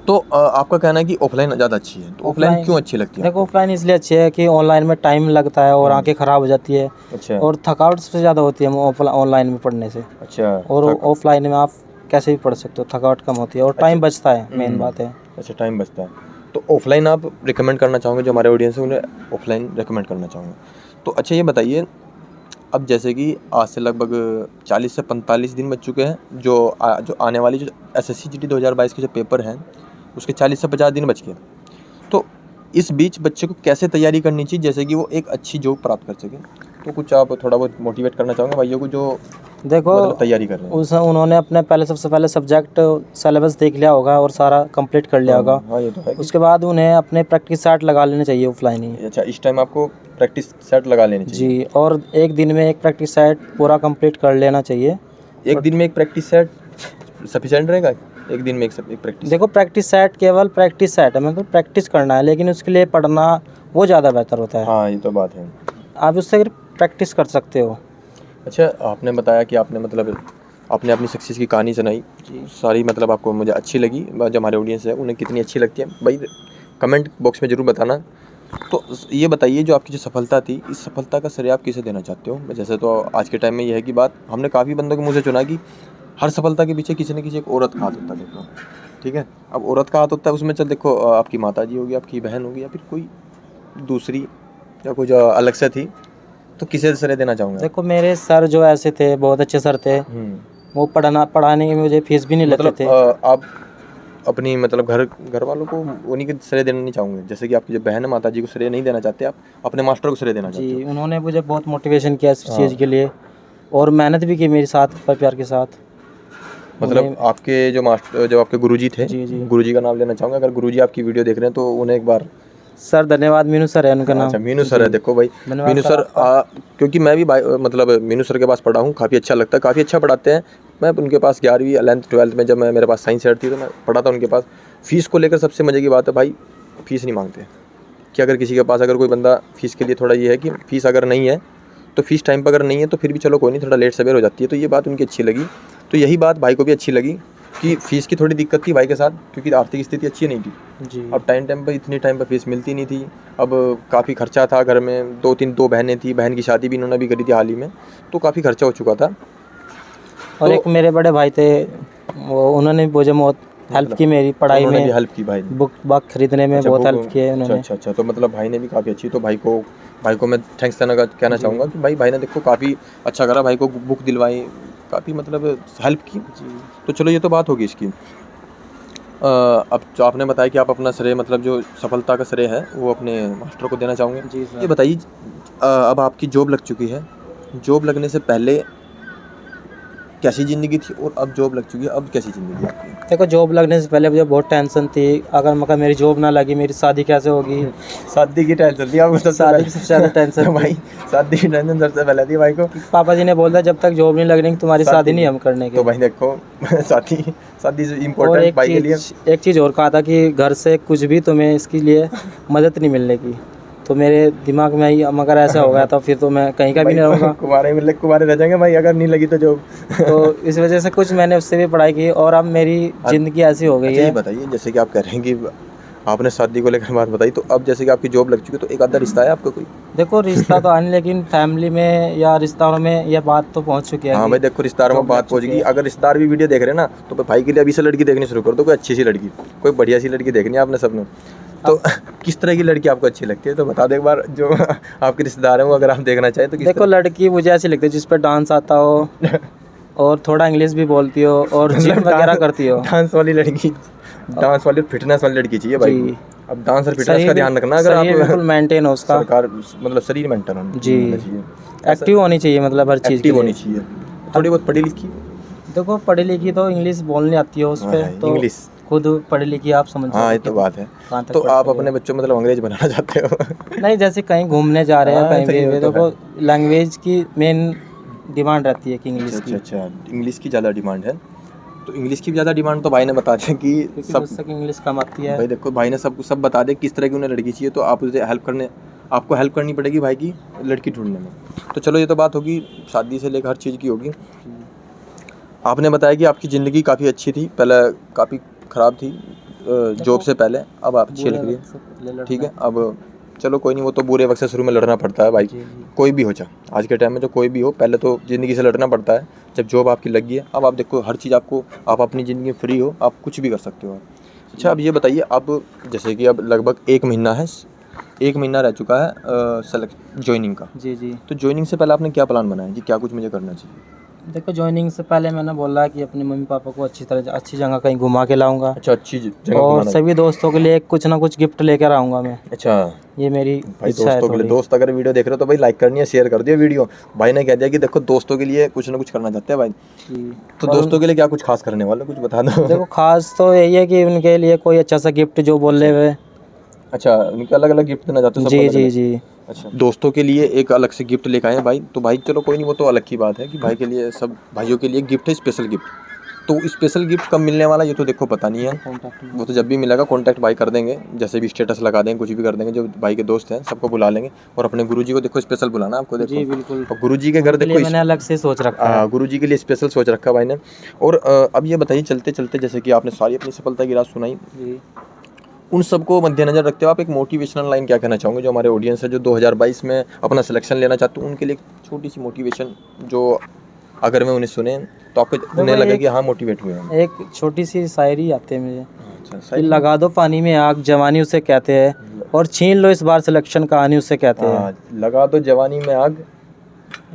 तो आपका कहना है कि ऑफलाइन ज़्यादा अच्छी है, तो ऑफलाइन क्यों अच्छी लगती है?
देखो ऑफलाइन इसलिए अच्छी है कि ऑनलाइन में टाइम लगता है और आंखें ख़राब हो जाती है,
अच्छा
और थकावट सबसे ज़्यादा होती है ऑनलाइन में पढ़ने से,
अच्छा,
और ऑफलाइन में आप कैसे भी पढ़ सकते हो, थकावट कम होती है और टाइम बचता है, मेन बात है।
अच्छा टाइम बचता है। तो ऑफलाइन आप रिकमेंड करना चाहोगे, जो हमारे ऑडियंस है उन्हें ऑफलाइन रिकमेंड करना चाहूँगा। तो अच्छा ये बताइए, अब जैसे कि आज से लगभग 40 से 45 दिन बच चुके हैं, जो आने वाली जो एसएससी जीडी 2022 के जो पेपर हैं उसके 40 से 50 दिन बच गए। तो इस बीच बच्चे को कैसे तैयारी करनी चाहिए जैसे कि वो एक अच्छी जॉब प्राप्त कर सके? तो कुछ आप थोड़ा बहुत मोटिवेट करना चाहोगे भाइयों को जो
देखो
मतलब तैयारी कर रहे हैं?
उन्होंने अपने पहले सबसे पहले सब्जेक्ट सिलेबस देख लिया होगा और सारा कंप्लीट कर लिया होगा।
हाँ ये तो है।
उसके बाद उन्हें अपने प्रैक्टिस सेट लगा लेने चाहिए ऑफलाइन ही।
अच्छा, इस टाइम आपको प्रैक्टिस सेट लगा लेनी चाहिए।
जी, और एक दिन में एक प्रैक्टिस सेट पूरा कंप्लीट कर लेना चाहिए।
एक दिन में एक प्रैक्टिस सेट सफिशिएंट रहेगा? एक दिन में एक प्रैक्टिस?
देखो प्रैक्टिस सेट केवल प्रैक्टिस सेट है, मतलब प्रैक्टिस करना है, लेकिन उसके लिए पढ़ना वो ज़्यादा बेहतर होता है।
हाँ ये तो बात है।
आप उससे प्रैक्टिस कर सकते हो।
अच्छा, आपने बताया कि आपने मतलब आपने अपनी सक्सेस की कहानी सुनाई सारी, मतलब आपको मुझे अच्छी लगी। जो हमारे ऑडियंस है उन्हें कितनी अच्छी लगती है भाई, कमेंट बॉक्स में ज़रूर बताना। तो ये बताइए, जो आपकी जो सफलता थी, इस सफलता का श्रेय आप किसे देना चाहते हो? जैसे तो आज के टाइम में ये है कि बात हमने काफ़ी बंदों के मुँह से सुना कि हर सफलता के पीछे किसी न किसी एक औरत का हाथ होता है। देखो ठीक है, अब औरत का हाथ होता है उसमें, चल देखो आपकी माता जी होगी, आपकी बहन होगी, या फिर कोई दूसरी या कोई जो अलग से थी, तो किसे श्रेय देना चाहूँगा?
देखो मेरे सर जो ऐसे थे, बहुत अच्छे सर थे, वो पढ़ाने की मुझे फीस भी नहीं लेते थे।
आप अपनी मतलब घर वालों को उन्हीं के श्रेय देना नहीं चाहूँगे? जैसे कि आपकी जो बहन है, माता जी को श्रेय नहीं देना चाहते, आप अपने मास्टर को श्रेय देना चाहते हो?
जी, उन्होंने मुझे बहुत मोटिवेशन किया इस चीज़ के लिए, और मेहनत भी की मेरे साथ प्यार के साथ।
मतलब आपके जो मास्टर, जो आपके गुरुजी थे,
जी जी,
गुरुजी का नाम लेना चाहूँगा। अगर गुरुजी आपकी वीडियो देख रहे हैं तो उन्हें एक बार
सर धन्यवाद। मीनू सर है उनका नाम।
अच्छा, मीनू सर है। देखो भाई, मीनू सर क्योंकि मैं भी मतलब मीनू सर के पास पढ़ा हूँ, काफ़ी अच्छा लगता है, काफ़ी अच्छा पढ़ाते हैं। मैं उनके पास 11वीं 11th 12th में जब मेरे पास साइंस सेट थी तो मैं पढ़ा था उनके पास। फ़ीस को लेकर सबसे मज़े की बात है भाई, फ़ीस नहीं मांगते। कि अगर किसी के पास अगर कोई बंदा फ़ीस के लिए थोड़ा ये है कि फ़ीस अगर नहीं है तो फ़ीस टाइम पर अगर नहीं है तो फिर भी चलो कोई नहीं, थोड़ा लेट सवेर हो जाती है, तो ये बात उनकी अच्छी लगी। तो यही बात भाई को भी अच्छी लगी कि फ़ीस की थोड़ी दिक्कत थी भाई के साथ, क्योंकि आर्थिक स्थिति अच्छी नहीं थी
जी।
अब टाइम पर इतनी टाइम पर फीस मिलती नहीं थी। अब काफ़ी खर्चा था घर में, 2 बहनें थी, बहन की शादी भी इन्होंने भी करी थी हाल ही में, तो काफ़ी खर्चा हो चुका था।
और एक मेरे बड़े भाई थे, वो उन्होंने मुझे बहुत हेल्प की मेरी पढ़ाई
उन्होंने भी
में,
हेल्प की भाई ने?
बुक खरीदने में बहुत हेल्प की है उन्होंने।
अच्छा, तो मतलब भाई ने भी काफ़ी अच्छी, तो भाई को मैं थैंक्स कहना चाहूँगा कि भाई ने देखो काफ़ी अच्छा करा, भाई को बुक दिलवाई, काफ़ी मतलब हेल्प की। तो चलो ये तो बात होगी इसकी। अब जो आपने बताया कि आप अपना श्रेय, मतलब जो सफलता का श्रेय है वो अपने मास्टर को देना चाहूँगे।
जी सर।
ये बताइए, अब आपकी जॉब लग चुकी है, जॉब लगने से पहले कैसी ज़िंदगी थी और अब जॉब लग चुकी है, अब कैसी ज़िंदगी है आपकी?
देखो जॉब लगने से पहले मुझे बहुत टेंशन थी, अगर मेरी जॉब ना लगी मेरी शादी कैसे होगी।
शादी की टेंशन थी आपको?
शादी की सबसे ज़्यादा टेंशन
भाई शादी की टेंशन सबसे पहले थी भाई को।
पापा जी ने बोला जब तक जॉब नहीं लगने की तुम्हारी शादी नहीं हम करने के।
तो भाई देखो शादी
और
इम्पोर्टेंट भाई के लिए।
एक चीज़ और कहा था कि घर से कुछ भी तुम्हें इसके लिए मदद नहीं मिलने की, तो मेरे दिमाग में ही अगर ऐसा हो गया तो फिर तो मैं कहीं का भी नहीं रहूँगा।
कुमारे रह जाएंगे भाई अगर नहीं लगी तो जॉब।
तो इस वजह से कुछ मैंने उससे भी पढ़ाई की और अब मेरी ज़िंदगी ऐसी हो गई है।
बताइए, जैसे कि आप कह रहे हैं कि आपने शादी को लेकर बात बताई, तो अब जैसे कि आपकी जॉब लग चुकी है तो एक आधा रिश्ता है आपका कोई?
देखो रिश्ता तो आने, लेकिन फैमिली में या रिश्तेदारों में यह बात तो पहुंच चुकी है।
हाँ भाई देखो, रिश्तेदारों में बात पहुंच गई। अगर रिश्तेदार भी वीडियो देख रहे हैं ना, तो भाई के लिए अभी से लड़की देखनी शुरू कर दो, कोई अच्छी सी लड़की, कोई बढ़िया सी लड़की देखनी है आपने सबने। तो किस तरह की लड़की आपको अच्छी लगती है तो बता दो एक बार, जो आपके रिश्तेदार हैं वो अगर आप देखना चाहें तो।
देखो लड़की मुझे ऐसी लगती है जिस पर डांस आता हो और थोड़ा इंग्लिश भी बोलती हो और जिम वगैरह करती हो।
डांस वाली लड़की, डांस वाली फिटनेस वाली लड़की चाहिए भाई। अब डांस और फिटनेस का ध्यान रखना, अगर आप
बिल्कुल मेंटेन हो उसका,
सरकार मतलब शरीर मेंटेन होना चाहिए,
एक्टिव होनी चाहिए, मतलब हर चीज़
एक्टिव होनी चाहिए, थोड़ी बहुत पढ़ी लिखी।
देखो पढ़ी लिखी तो इंग्लिश बोलनी आती है उस पर, तो
इंग्लिश
खुद पढ़ी लिखी आप समझ।
हाँ ये तो बात है। तो आप अपने बच्चों मतलब अंग्रेज बनाना चाहते हो?
नहीं, जैसे कहीं घूमने जा रहे हैं कहीं भी, देखो लैंग्वेज की मेन डिमांड रहती है कि इंग्लिश की।
अच्छा, इंग्लिश की ज़्यादा डिमांड है। तो इंग्लिश की ज़्यादा डिमांड तो भाई ने बता दिया कि सब
इंग्लिश कम आती है।
भाई देखो भाई ने सब बता दे किस तरह की उन्हें लड़की चाहिए, तो आप उसे आपको हेल्प करनी पड़ेगी भाई की लड़की ढूंढने में। तो चलो ये तो बात होगी शादी से लेकर हर चीज़ की होगी। आपने बताया कि आपकी ज़िंदगी काफ़ी अच्छी थी, पहले काफ़ी ख़राब थी जॉब से पहले, अब आप अच्छी लग रही है। ठीक है, अब चलो कोई नहीं, वो तो बुरे वक्त से शुरू में लड़ना पड़ता है भाई, कोई भी हो चाहे आज के टाइम में जो कोई भी हो, पहले तो ज़िंदगी से लड़ना पड़ता है। जब जॉब आपकी लगी है, अब आप देखो हर चीज़ आपको, आप अपनी ज़िंदगी में फ्री हो, आप कुछ भी कर सकते हो। अच्छा, अब ये बताइए, अब जैसे कि अब लगभग 1 महीना है, 1 महीना रह चुका है ज्वाइनिंग का।
जी।
तो ज्वाइनिंग से पहले आपने क्या प्लान बनाया कि क्या कुछ मुझे करना चाहिए?
देखो ज्वाइनिंग से पहले मैंने बोला कि अपने मम्मी पापा को अच्छी जगह कहीं घुमा के लाऊंगा
अच्छा, अच्छी जगह
और
घुमाना।
सभी दोस्तों के लिए कुछ ना कुछ गिफ्ट लेकर आऊँगा मैं।
अच्छा
ये मेरी
भाई,
इच्छा है
दोस्तों के लिए,
थोड़ी।
दोस्त अगर वीडियो देख रहे हो तो भाई लाइक करनी है, शेयर कर दियो वीडियो। भाई ने कह दिया कि देखो दोस्तों के लिए कुछ ना कुछ करना चाहते हैं भाई,
जी।
तो
और
दोस्तों के लिए क्या कुछ खास करने वाला, कुछ बता दो।
देखो खास तो यही है कि उनके लिए कोई अच्छा सा गिफ्ट जो बोले हुए।
अच्छा, उनके अलग अलग गिफ्ट देना चाहते हो सबको
जी
अलग
जी
अलग?
जी।
अच्छा, दोस्तों के लिए एक अलग से गिफ्ट लेकर आए हैं भाई, तो भाई चलो कोई नहीं, वो तो अलग की बात है कि भाई के लिए, सब भाइयों के लिए गिफ्ट है, स्पेशल गिफ्ट। तो स्पेशल गिफ्ट कब मिलने वाला ये तो देखो पता नहीं है, वो तो जब भी मिलेगा कॉन्टैक्ट भाई कर देंगे, जैसे भी स्टेटस लगा देंगे, कुछ भी कर देंगे, जो भाई के दोस्त हैं सबको बुला लेंगे। और अपने गुरुजी को देखो स्पेशल बुलाना आपको, देखो
जी बिल्कुल।
और गुरुजी के घर
उनके लिए
देखो
मैंने अलग से सोच रखा है।
गुरुजी के लिए स्पेशल सोच रखा भाई ने। और अब ये बताइए चलते चलते, जैसे कि आपने सारी अपनी सफलता की राज सुनाई,
जी।
उन सबको मद्देनजर रखते हो आप एक मोटिवेशनल लाइन क्या कहना चाहोगे जो हमारे ऑडियंस है, जो 2022 में अपना सिलेक्शन लेना चाहते हो, उनके लिए एक छोटी सी मोटिवेशन, जो अगर मैं उन्हें सुने तो आपको उन्हें लगे कि हाँ मोटिवेट हुए हैं?
एक छोटी सी शायरी आती है मुझे
अच्छा,
कि
सही।
लगा दो पानी में आग जवानी उसे कहते हैं और छीन लो इस बार सिलेक्शन कहानी उसे कहते हैं।
लगा दो जवानी में आग,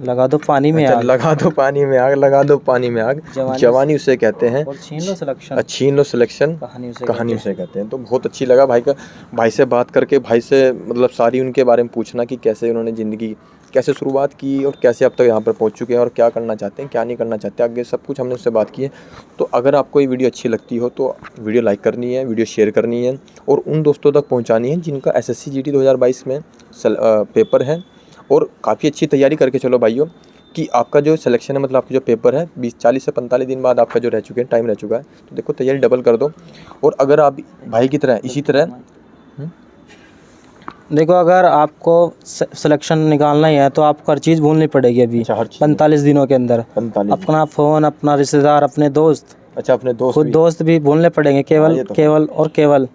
लगा दो पानी में
अच्छा,
आग
लगा दो पानी में आग, लगा दो पानी में आग, जवानी उसे कहते हैं,
और छीन लो सिलेक्शन
छीन लो सिलेक्शन कहानी उसे कहते हैं। तो बहुत अच्छी लगा भाई का, भाई से बात करके, भाई से मतलब सारी उनके बारे में पूछना कि कैसे उन्होंने ज़िंदगी कैसे शुरुआत की और कैसे अब तक यहाँ पर पहुँच चुके हैं और क्या करना चाहते हैं, क्या नहीं करना चाहते, आगे सब कुछ हमने उससे बात की है। तो अगर आपको ये वीडियो अच्छी लगती हो तो वीडियो लाइक करनी है, वीडियो शेयर करनी है और उन दोस्तों तक पहुँचानी है जिनका SSC GT 2022 में पेपर है, और काफ़ी अच्छी तैयारी करके चलो भाइयों, कि आपका जो सिलेक्शन है, मतलब आपका जो पेपर है 40 से 45 दिन बाद आपका जो रह चुके हैं, टाइम रह चुका है, तो देखो तैयारी डबल कर दो। और अगर आप भाई की तरह इसी तरह
देखो अगर आपको सिलेक्शन निकालना ही है तो आपको हर चीज़ भूलनी पड़ेगी अभी।
अच्छा, हर चीज़
45 दिनों के अंदर
45,
अपना फ़ोन, अपना रिश्तेदार, अपने दोस्त,
अच्छा अपने दोस्त
खुद
भी।
दोस्त भी भूलने पड़ेंगे। केवल
ये तो है।
केवल और केवल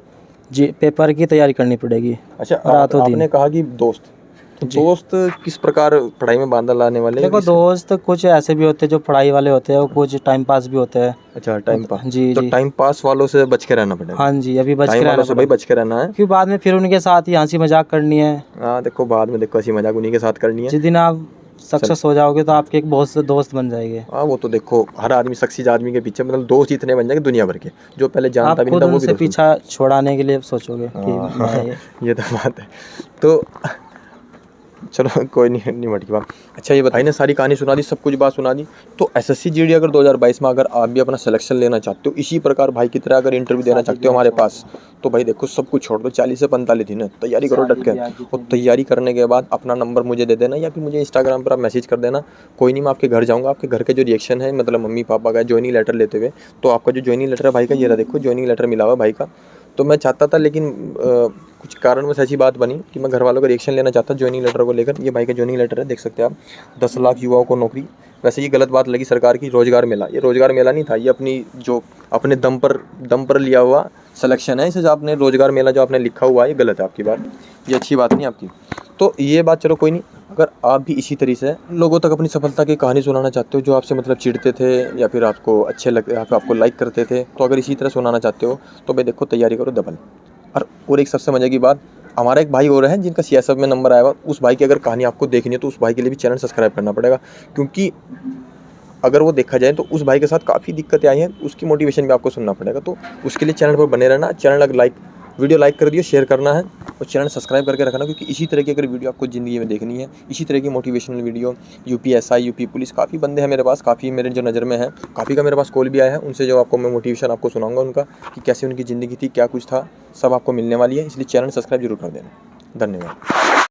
जी पेपर की तैयारी करनी पड़ेगी।
अच्छा,
रातों दिन।
आपने कहा कि दोस्त, तो दोस्त किस प्रकार पढ़ाई में बांधा लाने वाले?
देखो दोस्त कुछ ऐसे भी होते हैं जो पढ़ाई वाले होते हैं और कुछ टाइम पास भी होते हैं।
अच्छा, टाइम पास।
जी
तो
जी।
टाइम पास वालों से बच के रहना पड़ेगा।
हाँ जी, अभी बच के
टाइम वालों
रहना
से भाई
पड़ेगा
बच के रहना है,
क्योंकि बाद में फिर उनके साथ ही हंसी मजाक करनी है।
हाँ देखो बाद में देखो हंसी मजाक उन्हीं के साथ करनी है।
जिस दिन आप सक्सेस हो जाओगे तो आपके एक बहुत से दोस्त बन जाएंगे।
हाँ वो तो देखो हर आदमी सक्सेस आदमी के पीछे मतलब दोस्त इतने बन जाएंगे दुनिया भर के, जो पहले जानता
आप
भी नहीं
खुद
था वो भी
उनसे
दोस्त
पीछा छुड़ाने के लिए सोचोगे कि मैं
ये तो बात है। तो चलो कोई नहीं, निमट की बात। अच्छा ये भाई ने सारी कहानी सुना दी, सब कुछ बात सुना दी। तो SSC GD अगर 2022 में अगर आप भी अपना सिलेक्शन लेना चाहते हो, इसी प्रकार भाई की तरह अगर इंटरव्यू देना चाहते हो हमारे पास, तो भाई देखो सब कुछ छोड़ दो, 40 से 45 दिन है, तैयारी करो डट के। और तैयारी करने के बाद अपना नंबर मुझे दे देना या फिर मुझे इंस्टाग्राम पर आप मैसेज कर देना, कोई नहीं मैं आपके घर जाऊँगा। आपके घर के जो रिएक्शन है, मतलब मम्मी पापा का ज्वाइनिंग लेटर लेते हुए, तो आपका जो ज्वाइनिंग लेटर है भाई का, ये रहा देखो ज्वाइनिंग लेटर मिला हुआ भाई का। तो मैं चाहता था लेकिन कुछ कारणवश ऐसी बात बनी कि मैं घर वालों का रिएक्शन लेना चाहता ज्वाइनिंग लेटर को लेकर। ये भाई का ज्वाइनिंग लेटर है, देख सकते हैं आप, 10 लाख युवाओं को नौकरी। वैसे ये गलत बात लगी सरकार की, रोजगार मेला, ये रोजगार मेला नहीं था, ये अपनी जो अपने दम पर लिया हुआ सिलेक्शन है। इसे जो आपने रोजगार मेला जो आपने लिखा हुआ है, ये गलत है आपकी बात, ये अच्छी बात नहीं आपकी। तो ये बात चलो कोई नहीं, अगर आप भी इसी तरीके से लोगों तक अपनी सफलता की कहानी सुनाना चाहते हो, जो आपसे मतलब चिढ़ते थे या फिर आपको अच्छे लगते या फिर आपको लाइक करते थे, तो अगर इसी तरह सुनाना चाहते हो तो भाई देखो तैयारी करो डबल। और एक सबसे मजे की बात, हमारा एक भाई और है जिनका CSF में नंबर आया हुआ, उस भाई की अगर कहानी आपको देखनी है तो उस भाई के लिए भी चैनल सब्सक्राइब करना पड़ेगा, क्योंकि अगर वो देखा जाए तो उस भाई के साथ काफ़ी दिक्कतें आई हैं, उसकी मोटिवेशन भी आपको सुनना पड़ेगा। तो उसके लिए चैनल पर बने रहना, चैनल अगर वीडियो लाइक कर दियो, शेयर करना है और चैनल सब्सक्राइब करके रखना, क्योंकि इसी तरह की अगर वीडियो आपको ज़िंदगी में देखनी है, इसी तरह की motivational video, UPSI UP police, काफ़ी बंदे हैं मेरे पास, काफ़ी मेरे जो नज़र में है, काफ़ी का मेरे पास कॉल भी आया है, उनसे जो आपको मैं मोटिवेशन आपको सुनाऊंगा उनका कि कैसे उनकी ज़िंदगी थी, क्या कुछ था, सब आपको मिलने वाली है। इसलिए चैनल सब्सक्राइब जरूर कर देना। धन्यवाद।